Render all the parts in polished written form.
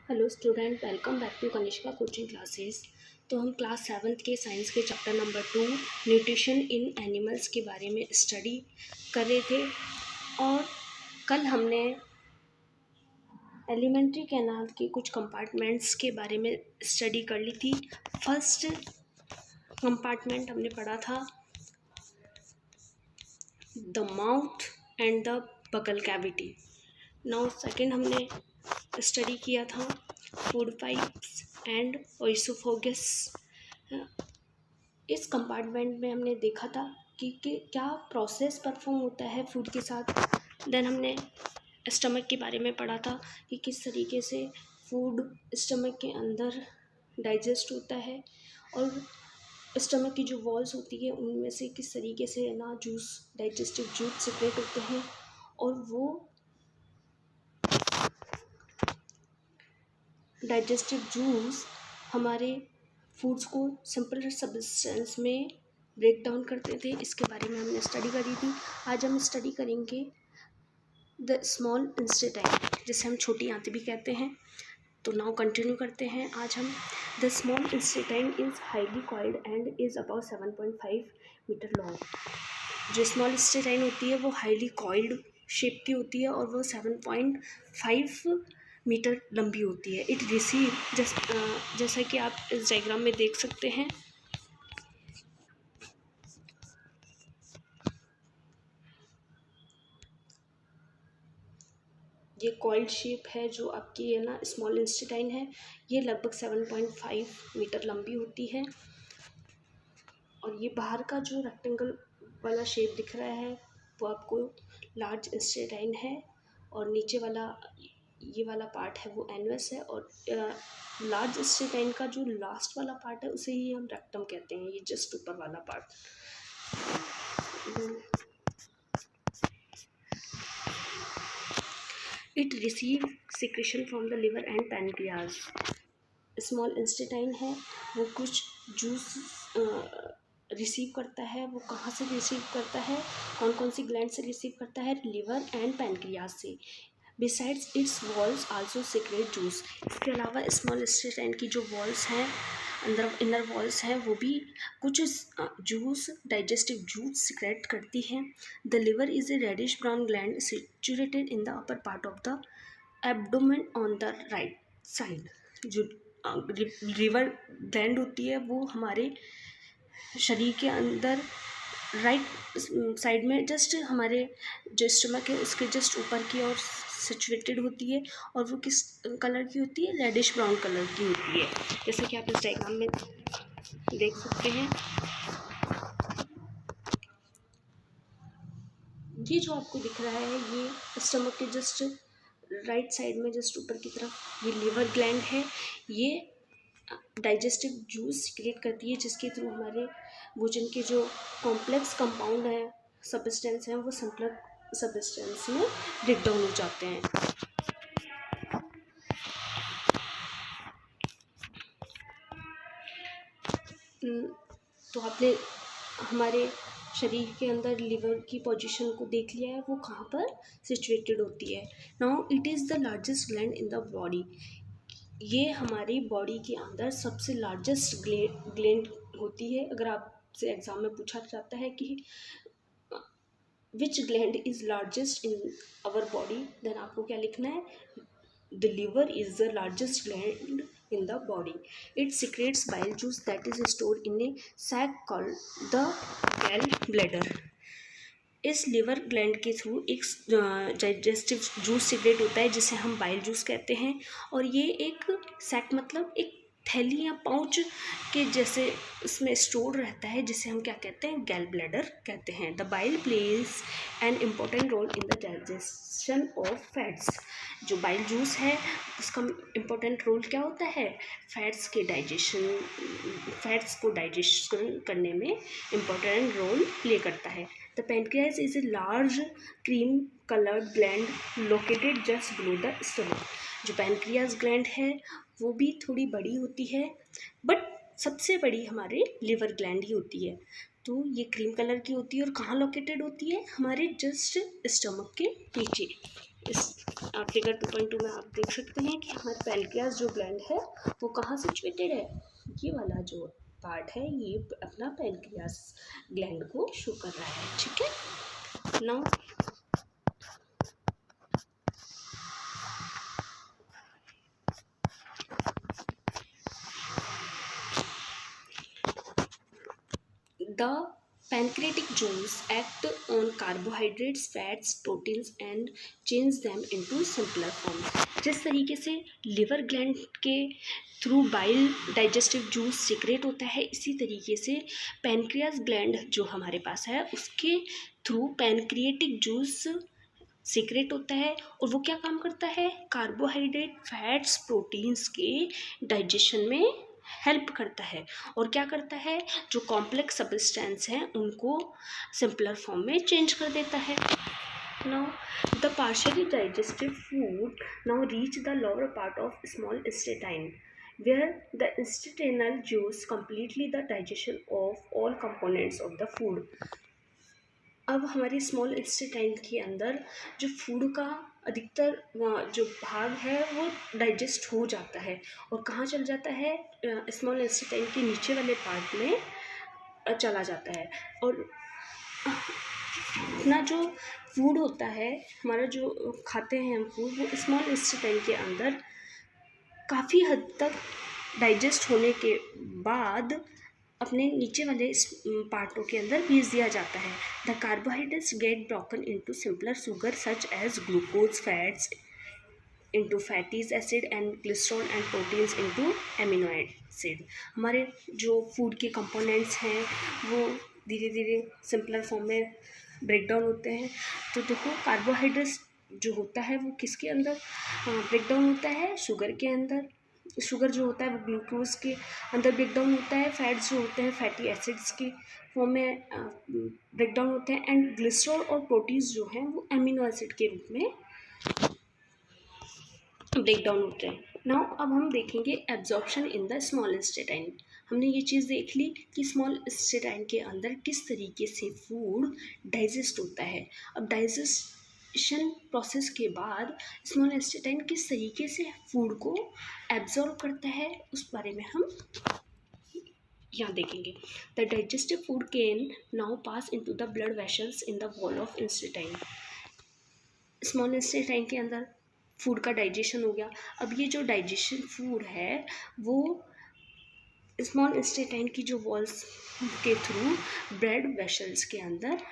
Hello student, welcome back to Kanishka coaching classes. तो हम class 7th के साइंस के chapter number 2 nutrition in animals के बारे में स्टडी कर रहे थे। और कल हमने एलिमेंट्री कैनाल के कुछ कंपार्टमेंट्स के बारे में स्टडी कर ली थी। फर्स्ट कंपार्टमेंट हमने पढ़ा था द माउथ एंड द बगल कैविटी। नाउ सेकेंड हमने स्टडी किया था फूड पाइप्स एंड ओइसोफोगस। इस कंपार्टमेंट में हमने देखा था कि क्या प्रोसेस परफॉर्म होता है फूड के साथ। देन हमने स्टमक के बारे में पढ़ा था कि किस तरीके से फूड स्टमक के अंदर डाइजेस्ट होता है और स्टमक की जो वॉल्स होती है उनमें से किस तरीके से ना जूस डाइजेस्टिव जूस सेपरेट होते हैं और वो डाइजेस्टिव जूस हमारे फूड्स को सिंपल सब्सटेंस में ब्रेक डाउन करते थे। इसके बारे में हमने स्टडी करी थी। आज हम स्टडी करेंगे द स्मॉल इंटेस्टाइन, जिसे हम छोटी आंत भी कहते हैं। तो नाउ कंटिन्यू करते हैं। आज हम the small intestine is highly coiled and is about 7.5 metre long. जो स्मॉल इंटेस्टाइन होती है वो हाईली कॉइल्ड शेप की होती है और वो 7.5 मीटर लंबी होती है। इट रिसीव जैसा कि आप इस डायग्राम में देख सकते हैं, ये कॉइल्ड शेप है जो आपकी है ना स्मॉल इंटेस्टाइन है। ये लगभग 7.5 मीटर लंबी होती है और ये बाहर का जो रेक्टेंगल वाला शेप दिख रहा है वो आपको लार्ज इंटेस्टाइन है और नीचे वाला ये वाला पार्ट है वो एनवस है और लार्ज इंटेस्टाइन का जो लास्ट वाला पार्ट है उसे ही हम रेक्टम कहते हैं। ये जस्ट ऊपर वाला part. It receive secretion from the liver and pancreas. Small intestine है वो कुछ जूस रिसीव करता है। वो कहाँ से रिसीव करता है, कौन कौन सी ग्लैंड से रिसीव करता है? लिवर एंड पैनक्रियाज से। Besides it's walls also secret juice. इसके अलावा स्मॉल इंटेस्टाइन की जो वॉल्स हैं, अंदर इनर वॉल्स हैं, वो भी कुछ जूस डाइजेस्टिव जूस सीक्रेट करती हैं। The liver is a reddish brown gland situated in the upper part of the abdomen on the right side. जो लिवर ग्लैंड होती है वो हमारे शरीर के अंदर राइट साइड में जस्ट हमारे जो स्टमक है उसके जस्ट ऊपर की ओर सिचुएटेड होती है और वो किस कलर की होती है? रेडिश ब्राउन कलर की होती है, जैसे कि आप इस डायग्राम में देख सकते हैं। ये जो आपको दिख रहा है ये स्टमक के जस्ट राइट साइड में जस्ट ऊपर की तरफ ये लिवर ग्लैंड है। ये डाइजेस्टिव जूस सीक्रेट करती है जिसके थ्रू हमारे भोजन के जो कॉम्प्लेक्स कंपाउंड हैं, सब्सटेंस हैं, वो सिंपल सब्सटेंस में ब्रेक डाउन हो जाते हैं। तो आपने हमारे शरीर के अंदर लिवर की पोजीशन को देख लिया है, वो कहाँ पर सिचुएटेड होती है। Now it is the largest gland in the body. ये हमारी बॉडी के अंदर सबसे लार्जेस्ट ग्लैंड होती है। अगर आपसे एग्जाम में पूछा जाता है कि which gland is largest in our body, then आपको क्या लिखना है? The liver is the largest gland in the body. It secretes bile juice that is stored in a sac called the gallbladder. इस लिवर ग्लैंड के through एक digestive juice secrete होता है जिसे हम बाइल जूस कहते हैं और ये एक सैक मतलब एक थैली या पाउच के जैसे इसमें स्टोर रहता है जिसे हम क्या कहते हैं? गैल ब्लैडर कहते हैं। The bile plays an important role in the digestion of fats. जो बाइल जूस है उसका इम्पोर्टेंट रोल क्या होता है? फैट्स को डाइजेशन करने में इम्पोर्टेंट रोल प्ले करता है। The pancreas is a large cream coloured gland located just below the stomach. जो पैनक्रियाज ग्लैंड है वो भी थोड़ी बड़ी होती है, बट सबसे बड़ी हमारे लिवर ग्लैंड ही होती है। तो ये क्रीम कलर की होती है और कहाँ लोकेटेड होती है? हमारे जस्ट स्टमक के नीचे। इस फिगर 2.2 में आप देख सकते हैं कि हमारा पैनक्रियास जो ग्लैंड है वो कहाँ सिचुएटेड है। ये वाला जो पार्ट है ये अपना पैनक्रियास ग्लैंड को शो कर रहा है, ठीक है। Now the pancreatic juice act on carbohydrates, fats, proteins and change them into simpler form। जिस तरीके से लिवर ग्लैंड के through bile digestive juice secrete होता है, इसी तरीके से पैनक्रियास ग्लैंड जो हमारे पास है उसके थ्रू पैनक्रिएटिक जूस सीक्रेट होता है। और वो क्या काम करता है, कार्बोहाइड्रेट, फैट्स, प्रोटीन्स के डाइजेशन में हेल्प करता है। और क्या करता है, जो कॉम्प्लेक्स सब्सटेंस हैं उनको सिंपलर फॉर्म में चेंज कर देता है। Now the partially digested food now reach the lower part of small intestine where the intestinal juice completely the digestion of all components of the food। अब हमारे small intestine के अंदर जो food का अधिकतर जो भाग है वो डाइजेस्ट हो जाता है और कहाँ चल जाता है, स्मॉल इंटेस्टाइन के नीचे वाले पार्ट में चला जाता है। और अपना जो फूड होता है, हमारा जो खाते हैं हम फूड, वो स्मॉल इंटेस्टाइन के अंदर काफ़ी हद तक डाइजेस्ट होने के बाद अपने नीचे वाले पार्टों के अंदर भेज दिया जाता है। The carbohydrates get broken into simpler sugar such as glucose, fats into fatty acid and glycerol and proteins into amino acid. हमारे जो फूड के कंपोनेंट्स हैं वो धीरे धीरे सिंपलर फॉर्म में ब्रेक डाउन होते हैं। तो देखो कार्बोहाइड्रेट्स जो होता है वो किसके अंदर ब्रेक डाउन होता है, शुगर के अंदर। शुगर जो होता है वो ग्लूकोज के अंदर ब्रेक डाउन होता है, फैट्स जो होते हैं फैटी एसिड्स के फॉर्म में ब्रेक डाउन होते हैं, एंड ग्लिसरॉल और प्रोटीन्स जो हैं वो एमिनो एसिड के रूप में ब्रेक डाउन होते हैं। नाउ अब हम देखेंगे absorption in the small intestine. हमने ये चीज़ देख ली कि स्मॉल इंटेस्टाइन के अंदर किस तरीके से फूड डाइजेस्ट होता है। अब डाइजेशन प्रोसेस के बाद स्मॉल इंटेस्टाइन किस तरीके से फूड को एब्जॉर्ब करता है उस बारे में हम यहाँ देखेंगे। The digestive food can now pass into the blood vessels in the wall of intestine. Small intestine के अंदर फूड का डाइजेशन हो गया। अब ये जो डाइजेशन फूड है वो स्मॉल इंटेस्टाइन की जो वॉल्स के थ्रू ब्लड वेसल्स के अंदर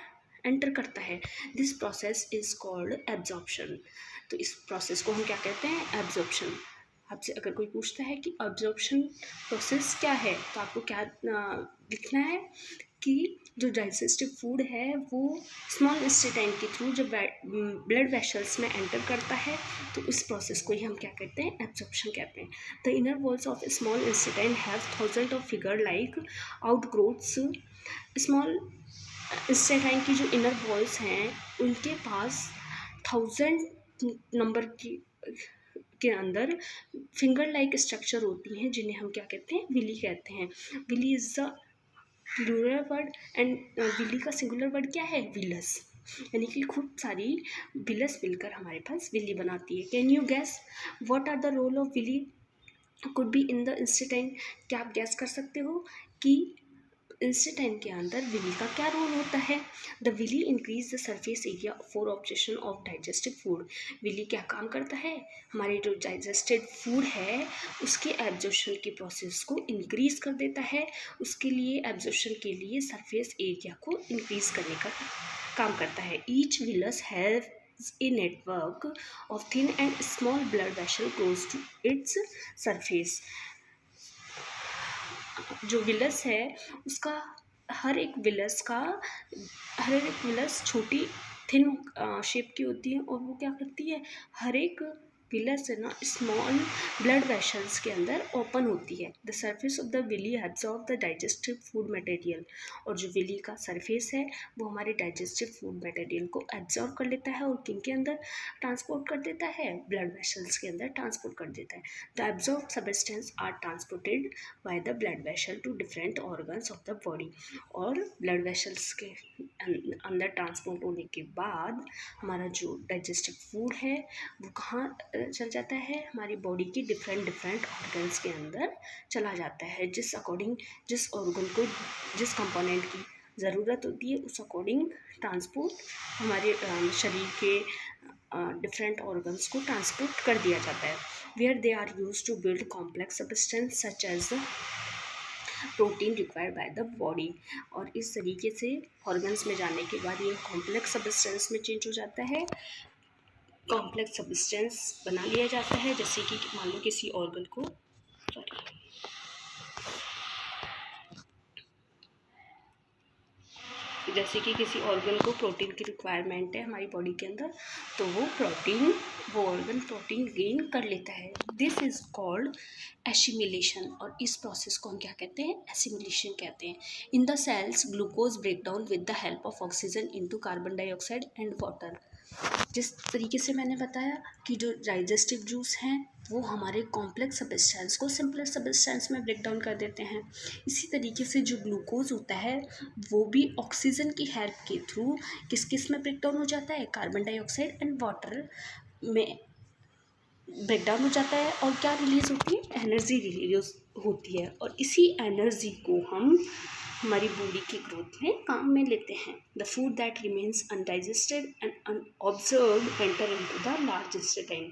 एंटर करता है। This process is called absorption. तो इस प्रोसेस को हम क्या कहते हैं, एब्जॉर्प्शन। आपसे अगर कोई पूछता है कि एब्जॉर्प्शन प्रोसेस क्या है तो आपको क्या लिखना है कि जो डाइजेस्टिव फूड है वो स्मॉल इंटेस्टाइन के थ्रू जब ब्लड वेसल्स में एंटर करता है तो इस प्रोसेस को ही हम क्या कहते हैं, एब्जॉर्प्शन कहते हैं। The inner walls of small intestine have thousand of figure like outgrowths. Small intestine की जो इनर वॉल्स हैं उनके पास 1000 नंबर के अंदर फिंगर लाइक स्ट्रक्चर होती हैं जिन्हें हम क्या कहते हैं, विली कहते हैं। Villi is the plural word and villi का सिंगुलर वर्ड क्या है, विलस, यानी कि खूब सारी विलस मिलकर हमारे पास विली बनाती है। Can you guess what are the role of villi could be in the intestine. क्या आप गैस कर सकते हो कि इंटेस्टाइन के अंदर विली का क्या रोल होता है। The villi increase the surface area for observation of digestive food. Villi क्या काम करता है, हमारे जो डाइजेस्टेड फूड है उसके एब्जॉर्प्शन की प्रोसेस को इंक्रीज कर देता है। उसके लिए एब्जॉर्प्शन के लिए सरफेस एरिया को इंक्रीज करने का काम करता है। Each villous have a network of thin and small blood vessel close to its surface। जो विलस है उसका हर एक विलस छोटी थिन शेप की होती है और वो क्या करती है, हर एक विलस है ना स्मॉल ब्लड वेसल्स के अंदर ओपन होती है। The surface of the villi absorb the digestive food material, और जो विली का सरफेस है वो हमारे डाइजेस्टिव फूड मटेरियल को एब्जॉर्ब कर लेता है और किन के अंदर ट्रांसपोर्ट कर देता है, ब्लड वेसल्स के अंदर ट्रांसपोर्ट कर देता है। The absorb substance are transported by the blood vessel to different organs of the body, और ब्लड वेसल्स के अंदर ट्रांसपोर्ट होने के बाद हमारा जो डाइजेस्टिव फूड है वो कहाँ चल जाता है, हमारी बॉडी की डिफरेंट ऑर्गन्स के अंदर चला जाता है। जिस अकॉर्डिंग जिस ऑर्गन को जिस कंपोनेंट की ज़रूरत होती है उस अकॉर्डिंग ट्रांसपोर्ट हमारे शरीर के डिफरेंट ऑर्गन्स को ट्रांसपोर्ट कर दिया जाता है। Where they are use to build complex substance such as the protein required by the body, और इस तरीके से ऑर्गन्स में जाने के बाद ये कॉम्प्लेक्स सब्सटेंस में चेंज हो जाता है, कॉम्प्लेक्स सब्सटेंस बना लिया जाता है। जैसे कि मान लो किसी ऑर्गन को जैसे कि किसी ऑर्गन को प्रोटीन की रिक्वायरमेंट है हमारी बॉडी के अंदर, तो वो ऑर्गन प्रोटीन गेन कर लेता है। दिस इज कॉल्ड एसिमिलेशन, और इस प्रोसेस को हम क्या कहते हैं, एसिमिलेशन कहते हैं। In the cells glucose break down with the help of oxygen into carbon dioxide and water. जिस तरीके से मैंने बताया कि जो डाइजेस्टिव जूस हैं वो हमारे कॉम्प्लेक्स सब्सटेंस को सिंपलर सब्सटेंस में ब्रेक डाउन कर देते हैं। इसी तरीके से जो ग्लूकोज होता है वो भी ऑक्सीजन की हेल्प के थ्रू किस किस में ब्रेक डाउन हो जाता है, कार्बन डाइऑक्साइड एंड वाटर में ब्रेक डाउन हो जाता है, और क्या रिलीज होती है, एनर्जी रिलीज होती है। और इसी एनर्जी को हम हमारी बॉडी की ग्रोथ में काम में लेते हैं। The food that remains undigested and unobserved enter into the large intestine.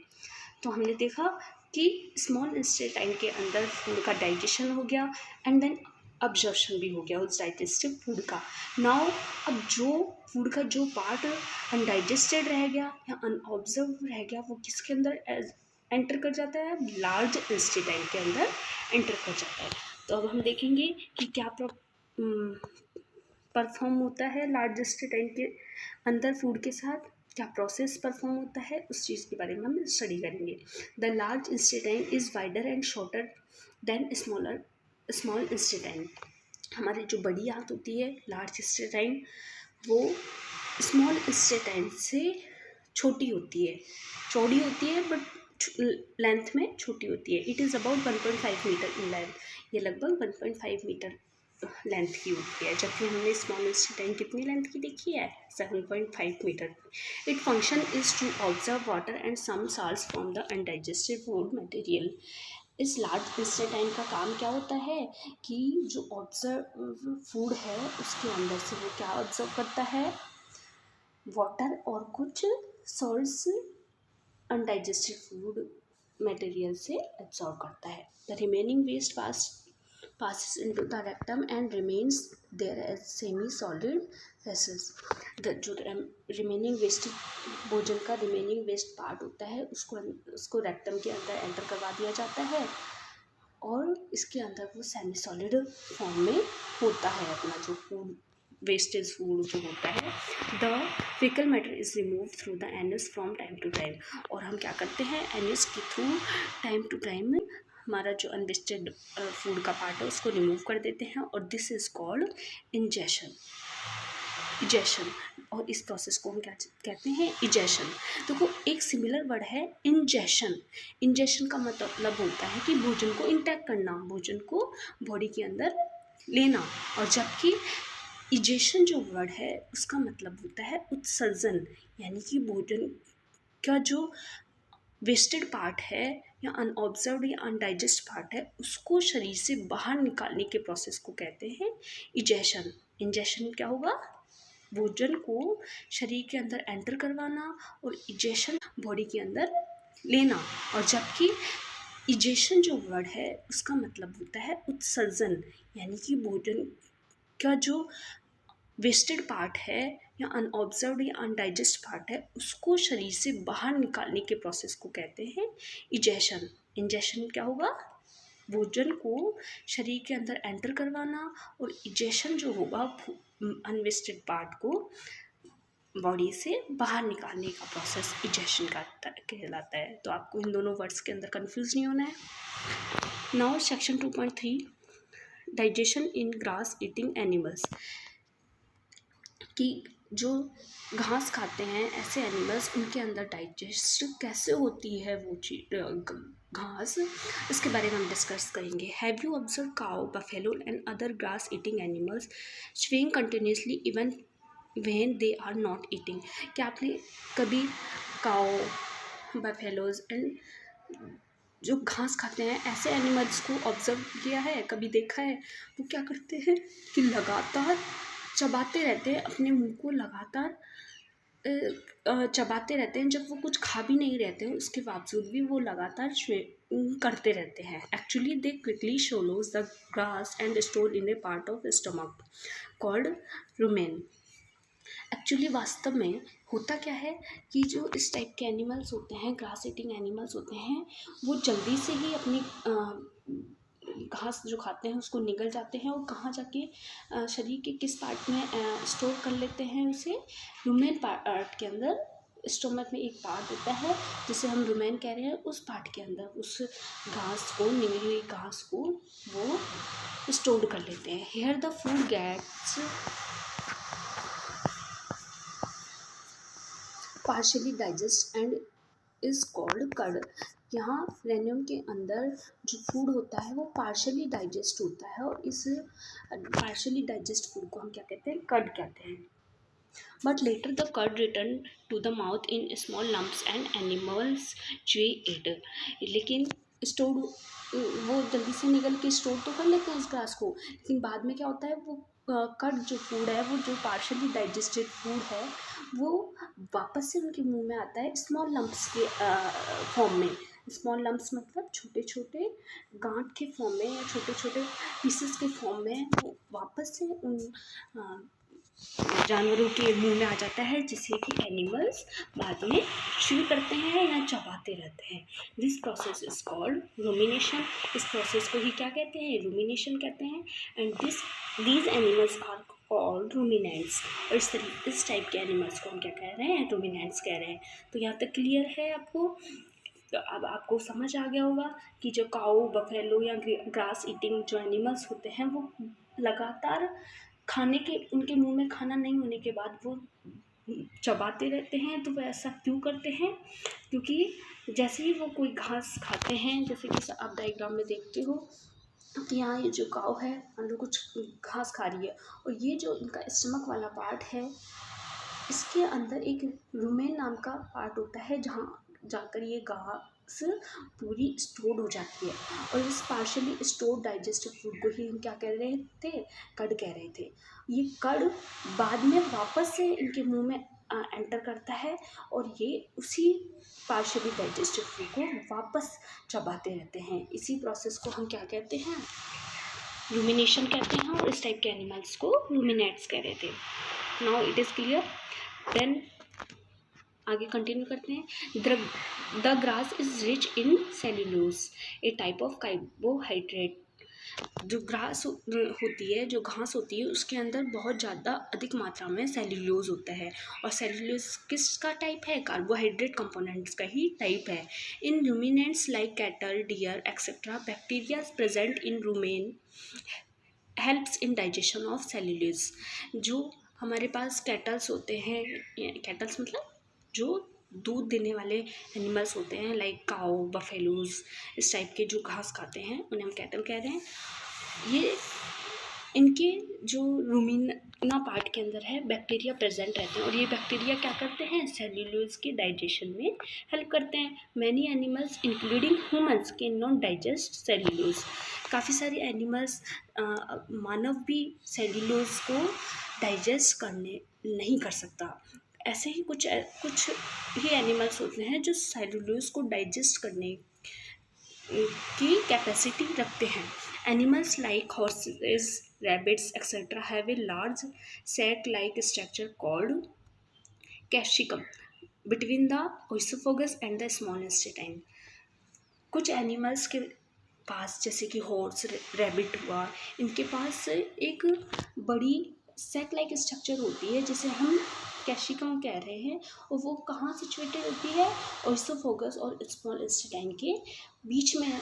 तो हमने देखा कि स्मॉल इंटेस्टाइन के अंदर फूड का डाइजेशन हो गया एंड देन अब्जॉर्प्शन भी हो गया उस डाइजेस्टिव फूड का। नाउ अब जो फूड का जो पार्ट अनडाइजेस्टेड रह गया या अनऑब्जर्व रह गया वो किसके अंदर एंटर कर जाता है, लार्ज इंटेस्टाइन के अंदर एंटर कर जाता है। तो अब हम देखेंगे कि क्या परफॉर्म होता है लार्ज इंटेस्टाइन के अंदर फूड के साथ, क्या प्रोसेस परफॉर्म होता है, उस चीज़ के बारे में हम स्टडी करेंगे। The large intestine is wider and shorter than small intestine. हमारी जो बड़ी आंत होती है लार्ज इंटेस्टाइन वो स्मॉल इंटेस्टाइन से छोटी होती है, चौड़ी होती है बट लेंथ में छोटी होती है। It is about 1.5 metre in length, ये लगभग 1.5 मीटर लेंथ की होती है, जबकि हमने स्मॉल इंटेस्टाइन कितनी लेंथ की देखी है, 7.5 metre. It function is to observe water and some salts from the undigested food material. इस लार्ज इंटेस्टाइन का काम क्या होता है कि जो ऑब्जर्व फूड है उसके अंदर से वो क्या ऑब्जर्व करता है, वाटर और कुछ सॉल्ट्स अनडाइजेस्टेड फूड मटेरियल से एब्जॉर्ब करता है। The remaining waste passes into the rectum and remains there as semi-solid vessels. जो रिमेनिंग वेस्ट भोजन का रिमेनिंग वेस्ट पार्ट होता है उसको रेक्टम के अंदर एंटर करवा दिया जाता है और इसके अंदर वो सेमी सॉलिड फॉर्म में होता है अपना जो फूड वेस्टेज फूड जो होता है। The faecal matter is remove through the anus from time to time, और हम क्या करते हैं एनस के थ्रू टाइम टू टाइम हमारा जो अनवेस्टेड फूड का पार्ट है उसको रिमूव कर देते हैं, और दिस इज़ कॉल्ड इजेशन। और इस प्रोसेस को हम क्या कहते हैं, इजेशन। देखो एक सिमिलर वर्ड है इंजेशन। इंजेशन का मतलब होता है कि भोजन को इंटेक करना, भोजन को बॉडी के अंदर लेना, और जबकि इजेशन जो वर्ड है उसका मतलब होता है उत्सर्जन, यानी कि भोजन का जो वेस्टेड पार्ट है या अनऑब्जर्व्ड या अनडाइजेस्ट पार्ट है उसको शरीर से बाहर निकालने के प्रोसेस को कहते हैं इजेशन। इंजेशन क्या होगा, भोजन को शरीर के अंदर एंटर करवाना, और इजेशन बॉडी के अंदर लेना, और जबकि इजेशन जो वर्ड है उसका मतलब होता है उत्सर्जन, यानी कि भोजन का जो वेस्टेड पार्ट है या अनऑब्जर्व्ड या अनडाइजेस्ट पार्ट है उसको शरीर से बाहर निकालने के प्रोसेस को कहते हैं इजेशन। इंजेशन क्या होगा, भोजन को शरीर के अंदर एंटर करवाना, और इजेशन जो होगा अनवेस्टेड पार्ट को बॉडी से बाहर निकालने का प्रोसेस इजेशन का कहलाता है। तो आपको इन दोनों वर्ड्स के अंदर कंफ्यूज नहीं होना है। नाउ सेक्शन 2.3 डाइजेशन इन ग्रास ईटिंग एनिमल्स, कि जो घास खाते हैं ऐसे एनिमल्स, उनके अंदर डाइजेस्ट कैसे होती है वो घास, इसके बारे में हम डिस्कस करेंगे। Have you observe cow, buffalo and other grass eating animals swing continuously even when they are not eating? क्या आपने कभी काउ, बफेलोज एंड जो घास खाते हैं ऐसे एनिमल्स को ऑब्जर्व किया है, कभी देखा है? वो क्या करते हैं कि लगातार चबाते रहते हैं, अपने मुंह को लगातार चबाते रहते हैं। जब वो कुछ खा भी नहीं रहते हैं उसके बावजूद भी वो लगातार करते रहते हैं। Actually they quickly swallows the grass and store in A part of stomach called rumen. Actually वास्तव में होता क्या है कि जो इस टाइप के एनिमल्स होते हैं, ग्रास ईटिंग एनिमल्स होते हैं, वो जल्दी से ही अपनी घास जो खाते हैं उसको निगल जाते हैं और कहाँ जाके शरीर के किस पार्ट में स्टोर कर लेते हैं उसे? रुमेन पार्ट के अंदर। स्टोमक में एक पार्ट होता है जिसे हम रुमेन कह रहे हैं, उस पार्ट के अंदर उस घास को, निगली हुई घास को वो स्टोर कर लेते हैं। Here the food gets partially digest and is called curd. यहाँ रेनियम के अंदर जो फूड होता है वो पार्शियली डाइजेस्ट होता है और इस पार्शियली डाइजेस्ट फूड को हम क्या कहते हैं? कर्ड कहते हैं। But later the curd return to the mouth in small lumps and animals chew it. लेकिन स्टोर वो जल्दी से निकल के स्टोर तो कर लेते हैं इस ग्रास को, लेकिन बाद में क्या होता है, वो कर्ड जो फूड है, वो जो पार्शियली डाइजेस्टेड फूड है, वो वापस से उनके मुंह में आता है स्मॉल लम्प्स के फॉर्म में। स्मॉल लम्प्स मतलब छोटे छोटे गांठ के फॉर्म में या छोटे छोटे पीसेस के फॉर्म में वो वापस से उन जानवरों के मुंह में आ जाता है, जिससे कि एनिमल्स बाद में च्यू करते हैं या चबाते रहते हैं। This process is called rumination. इस प्रोसेस को ही क्या कहते हैं? रूमिनेशन कहते हैं। And these animals are called ruminants. और इस टाइप के एनिमल्स को हम क्या कह रहे हैं? रूमिनेंट्स कह रहे हैं। तो यहाँ तक क्लियर है आपको? तो अब आपको समझ आ गया होगा कि जो काऊ, बफेलो या ग्रास ईटिंग जो एनिमल्स होते हैं वो लगातार खाने के, उनके मुंह में खाना नहीं होने के बाद वो चबाते रहते हैं। तो वो ऐसा क्यों करते हैं? क्योंकि जैसे ही वो कोई घास खाते हैं, जैसे कि आप डायग्राम में देखते हो कि यहाँ ये जो काऊ है अंदर कुछ घास खा रही है और ये जो इनका स्टमक वाला पार्ट है, इसके अंदर एक रुमेन नाम का पार्ट होता है जहाँ जाकर ये घास पूरी स्टोर हो जाती है। और इस पार्शियली स्टोर डाइजेस्टिव फूड को ही हम क्या कह रहे थे? कर्ड कह रहे थे। ये कर्ड बाद में वापस से इनके मुंह में एंटर करता है और ये उसी पार्शियली डाइजेस्टिव फूड को वापस चबाते रहते हैं। इसी प्रोसेस को हम क्या कहते हैं? रूमिनेशन कहते हैं। और इस टाइप के एनिमल्स को रूमिनेट्स कह रहे थे। Now it is clear. Then आगे कंटिन्यू करते हैं। The grass is rich in cellulose, a type of carbohydrate. जो ग्रास होती है, जो घास होती है, उसके अंदर बहुत ज़्यादा अधिक मात्रा में सेल्यूलोज होता है। और सेल्यूलोज किसका टाइप है? कार्बोहाइड्रेट कंपोनेंट्स का ही टाइप है। In ruminants like cattle, deer etcetera, bacteria present in rumen helps in digestion of cellulose. जो हमारे पास कैटल्स होते हैं, कैटल्स मतलब जो दूध देने वाले एनिमल्स होते हैं, लाइक काऊ, बफेलोज, इस टाइप के जो घास खाते हैं उन्हें हम कैटल कह रहे हैं। ये इनके जो रूमिना पार्ट के अंदर है बैक्टीरिया प्रेजेंट रहते हैं और ये बैक्टीरिया क्या करते हैं? सेल्यूलोज के डाइजेशन में हेल्प करते हैं। Many animals including humans can not digest cellulose. काफ़ी सारे एनिमल्स, मानव भी सेल्यूलोज को डाइजेस्ट करने नहीं कर सकता। ऐसे ही कुछ ही एनिमल्स होते हैं जो सेल्यूलोज को डाइजेस्ट करने की कैपेसिटी रखते हैं। Animals like horses, rabbits etcetera have a large sac like structure called capsicum between the oesophagus and the small intestine. कुछ एनिमल्स के पास, जैसे कि हॉर्स, रैबिट हुआ, इनके पास एक बड़ी सैक लाइक स्ट्रक्चर होती है जिसे हम कैशिकम कह रहे हैं, और वो कहाँ सिचुएटेड होती है, ओइसोफोगस और स्मॉल इंटेस्टाइन के बीच में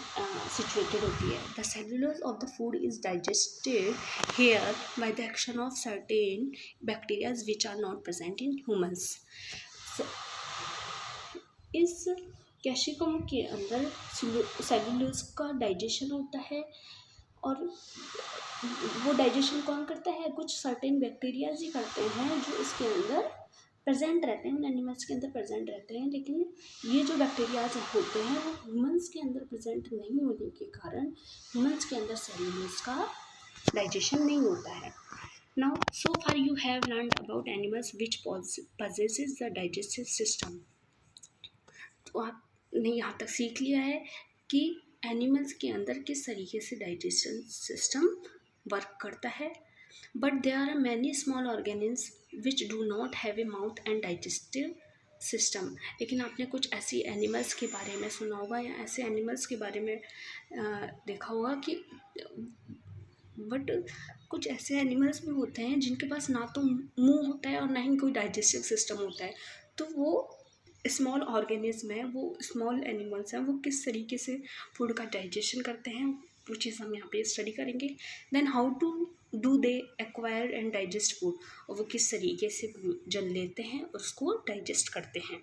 सिचुएटेड होती है। The cellulose of the food is digested here by the action of certain bacteria which are not present in humans. इस कैशिकम के अंदर सेलुलोज का डाइजेशन होता है, और वो डाइजेशन कौन करता है, कुछ सर्टेन बैक्टीरियाज ही करते हैं जो इसके अंदर प्रेजेंट रहते हैं, एनिमल्स के अंदर प्रेजेंट रहते हैं। लेकिन ये जो बैक्टीरियाज होते हैं वो ह्यूमंस के अंदर प्रेजेंट नहीं होने के कारण ह्यूमंस के अंदर सेलुलोज का डाइजेशन नहीं होता है। Now so far you have learned about animals which possesses the digestive system. तो आपने यहाँ तक सीख लिया है कि एनिमल्स के अंदर किस तरीके से डाइजेशन सिस्टम वर्क करता है। But there are many small organism which do not have a mouth and digestive system. लेकिन आपने कुछ ऐसी एनिमल्स के बारे में सुना होगा या ऐसे एनिमल्स के बारे में देखा होगा कि बट कुछ ऐसे एनिमल्स भी होते हैं जिनके पास ना तो मुंह होता है और ना ही कोई डाइजेस्टिव सिस्टम होता है। तो वो स्मॉल ऑर्गेनिज्म है, वो स्मॉल एनिमल्स हैं, वो किस तरीके से फूड का डाइजेशन करते हैं वो चीज़ हम यहाँ पे स्टडी करेंगे। Then how to do they acquire and digest food, और वो किस तरीके से जल लेते हैं और उसको डाइजेस्ट करते हैं,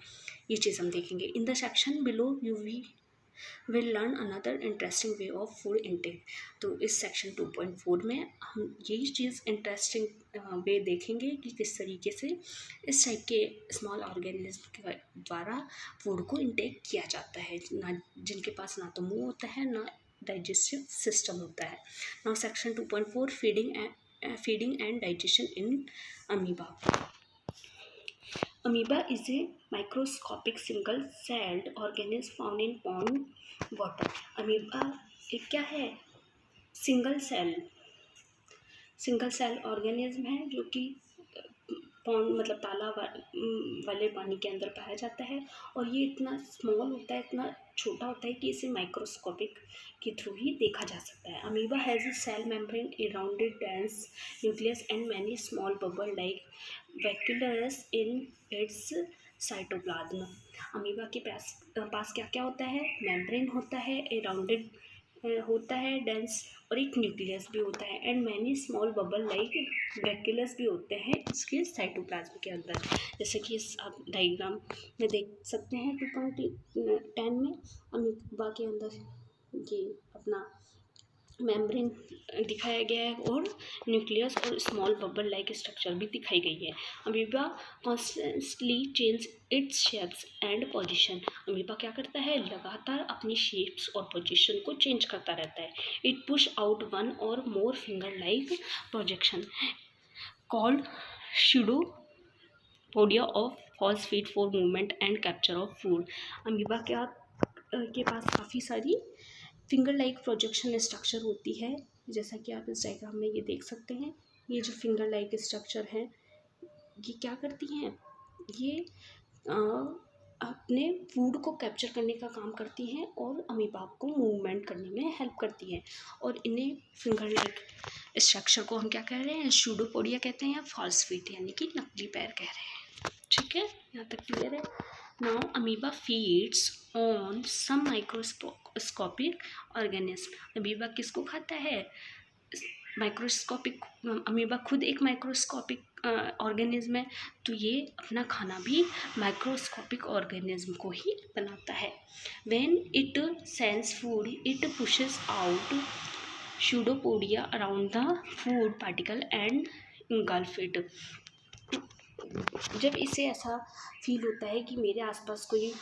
ये चीज़ हम देखेंगे। In the section below you will learn another interesting way of food intake. तो इस सेक्शन 2.4 में हम यही चीज़ इंटरेस्टिंग वे देखेंगे कि किस तरीके से इस टाइप के स्मॉल ऑर्गेनिज्म के द्वारा फूड को इंटेक किया जाता है, ना जिनके पास ना तो मुंह होता है ना डाइजेस्टिव सिस्टम होता है। Now section 2.4 feeding and digestion in amoeba. Amoeba is a microscopic single-celled organism found in pond water. Amoeba एक क्या है, सिंगल सेल ऑर्गेनिज्म है जो कि पॉन्ड मतलब तालाब वाले पानी के अंदर पाया जाता है, और ये इतना स्मॉल होता है, इतना छोटा होता है कि इसे माइक्रोस्कोपिक के थ्रू ही देखा जा सकता है। Amoeba has a cell membrane, a rounded dense nucleus and many small bubble like vacuoles in its cytoplasm. Amoeba के पास क्या क्या होता है, मेम्ब्रेन होता है, ए राउंडेड होता है, डेंस, और एक न्यूक्लियस भी होता है, and many small bubble like vacuoles भी होते हैं इसके साइटोप्लाज्म के अंदर। जैसे कि इस आप डायग्राम में देख सकते हैं 2.10 में अमीबा के अंदर ये अपना मेम्ब्रेन दिखाया गया है और न्यूक्लियस और स्मॉल बबल लाइक स्ट्रक्चर भी दिखाई गई है। Amoeba constantly change it's shapes and position. Amoeba क्या करता है, लगातार अपनी शेप्स और पोजीशन को चेंज करता रहता है। It push out one or more finger like projection called pseudopodia of false feet for movement and capture of food. Amoeba के पास काफ़ी सारी फिंगर लाइक प्रोजेक्शन स्ट्रक्चर होती है, जैसा कि आप इस डायग्राम में ये देख सकते हैं। ये जो फिंगर लाइक स्ट्रक्चर है ये क्या करती हैं, ये अपने फूड को कैप्चर करने का काम करती हैं और अमीबा को मूवमेंट करने में हेल्प करती हैं। और इन्हें फिंगर लाइक स्ट्रक्चर को हम क्या कह रहे हैं, स्यूडोपोडिया कहते हैं या फॉल्स फीट यानी कि नकली पैर कह रहे हैं। ठीक है, यहाँ तक क्लियर है। Now amoeba feeds on some microscopic organism. Amoeba किसको खाता है, माइक्रोस्कोपिक। अमीबा खुद एक माइक्रोस्कोपिक ऑर्गेनिज्म है, तो ये अपना खाना भी माइक्रोस्कोपिक ऑर्गेनिज्म को ही बनाता है। When it sense food it pushes out pseudopodia around the food particle and engulf it. जब इसे ऐसा फील होता है कि मेरे आसपास कोई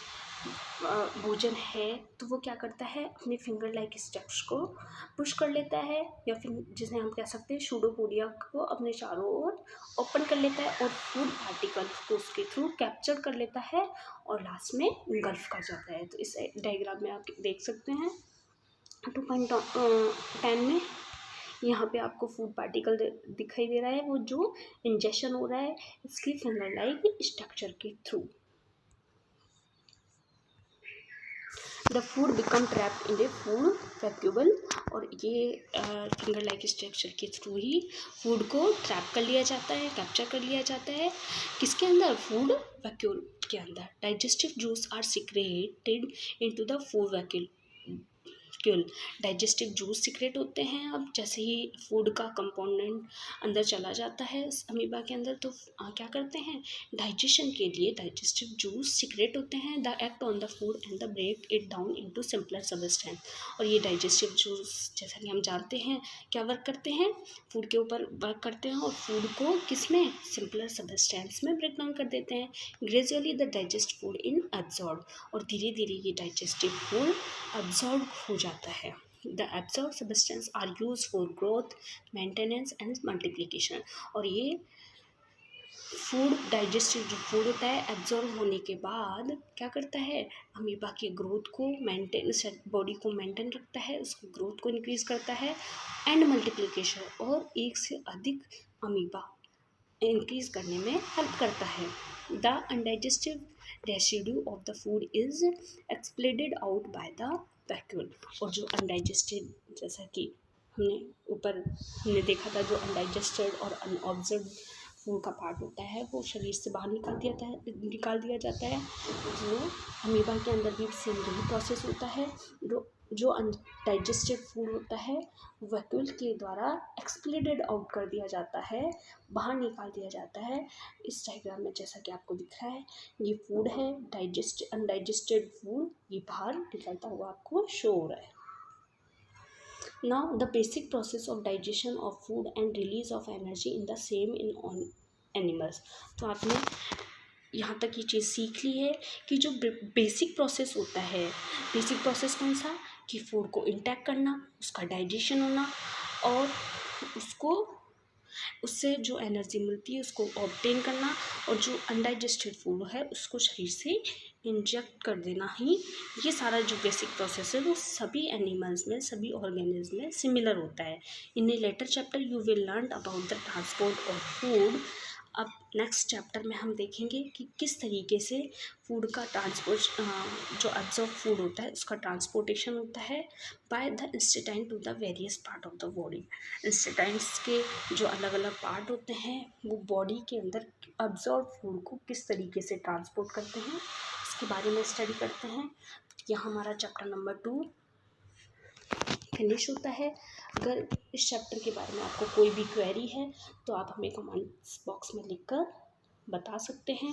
भोजन है, तो वो क्या करता है, अपने फिंगर लाइक स्टेप्स को पुश कर लेता है, या फिर जिसे हम कह सकते हैं स्यूडोपोडिया को अपने चारों ओर ओपन कर लेता है और फूड पार्टिकल को उसके थ्रू कैप्चर कर लेता है और लास्ट में इंगल्फ कर जाता है। तो इस डायग्राम में आप देख सकते हैं 2.10 में यहाँ पे आपको फूड पार्टिकल दिखाई दे रहा है, वो जो इंजेक्शन हो रहा है इसकी फिंगर लाइक स्ट्रक्चर के through. The food become trapped in the food vacuole, और ये फिंगर लाइक स्ट्रक्चर के थ्रू ही फूड को ट्रैप कर लिया जाता है, कैप्चर कर लिया जाता है। किसके अंदर? फूड वैक्यूल के अंदर। Digestive juice are secreted into the food vacuole. Digestive juice secrete होते हैं अब जैसे ही फूड का कंपोनेंट अंदर चला जाता है अमीबा के अंदर, तो क्या करते हैं? डाइजेशन के लिए डाइजेस्टिव जूस सिक्रेट होते हैं। The act on the food and the break it down into simpler substance. और ये डाइजेस्टिव जूस जैसा कि हम जानते हैं क्या वर्क करते हैं? फूड के ऊपर वर्क करते हैं और फूड को किस में? सिंपलर सबस्टेंस में ब्रेक डाउन कर देते हैं। Gradually the digest food in absorb, और धीरे धीरे ये डाइजेस्टिव फूड अब्जॉर्ब हो जाता है। The absorb substance are use for growth, maintenance and multiplication. और ये फूड, डाइजेस्टिव जो फूड होता है एब्जॉर्ब होने के बाद क्या करता है? अमीबा की ग्रोथ को मेंटेन, बॉडी को मेंटेन रखता है, उसकी ग्रोथ को इंक्रीज करता है, एंड मल्टीप्लिकेशन, और एक से अधिक अमीबा इंक्रीज करने में हेल्प करता है। The undigestive residue of the food is expelled out by the vacuole. और जो अनडाइजेस्टेड, जैसा कि हमने देखा था, जो अनडाइजेस्टेड और अनऑब्जर्व फूड का पार्ट होता है वो शरीर से बाहर निकाल दिया जाता है। जो अमीबा के अंदर भी सेम यही प्रोसेस होता है। जो अनडाइजेस्टेड फूड होता है वैक्यूल के द्वारा एक्सप्लेडेड आउट कर दिया जाता है, बाहर निकाल दिया जाता है। इस डायग्राम में जैसा कि आपको दिख रहा है ये फूड है, अनडाइजेस्टेड फूड ये बाहर निकलता हुआ आपको शो हो रहा है। Now the basic process of digestion of food and release of energy in the same in animals. तो आपने यहाँ तक ये चीज़ सीख ली है कि जो बेसिक प्रोसेस होता है, बेसिक प्रोसेस कौन सा? कि फूड को इंटैक्ट करना, उसका डाइजेशन होना, और उससे जो एनर्जी मिलती है उसको ऑब्टेन करना, और जो अनडाइजेस्टेड फूड है उसको शरीर से इंजेक्ट कर देना ही, ये सारा जो बेसिक प्रोसेस है वो सभी एनिमल्स में, सभी ऑर्गेनिज्म में सिमिलर होता है। In a later chapter you will learn about the transport of food. अब नेक्स्ट चैप्टर में हम देखेंगे कि किस तरीके से फूड का ट्रांसपोर्ट, जो अब्जॉर्ब फूड होता है उसका ट्रांसपोर्टेशन होता है by the intestine to the various part of the body. Intestines के जो अलग अलग पार्ट होते हैं वो बॉडी के अंदर अब्जॉर्ब फूड को किस तरीके से ट्रांसपोर्ट करते हैं इसके बारे में स्टडी करते हैं। यहाँ हमारा चैप्टर नंबर 2 फिनिश होता है। अगर इस चैप्टर के बारे में आपको कोई भी क्वेरी है तो आप हमें कमेंट्स बॉक्स में लिखकर बता सकते हैं।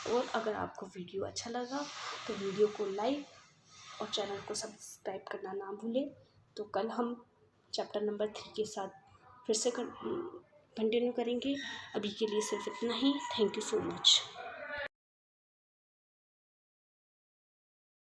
और अगर आपको वीडियो अच्छा लगा तो वीडियो को लाइक और चैनल को सब्सक्राइब करना ना भूलें। तो कल हम चैप्टर नंबर 3 के साथ फिर से कंटिन्यू करेंगे। अभी के लिए सिर्फ इतना ही। Thank you so much.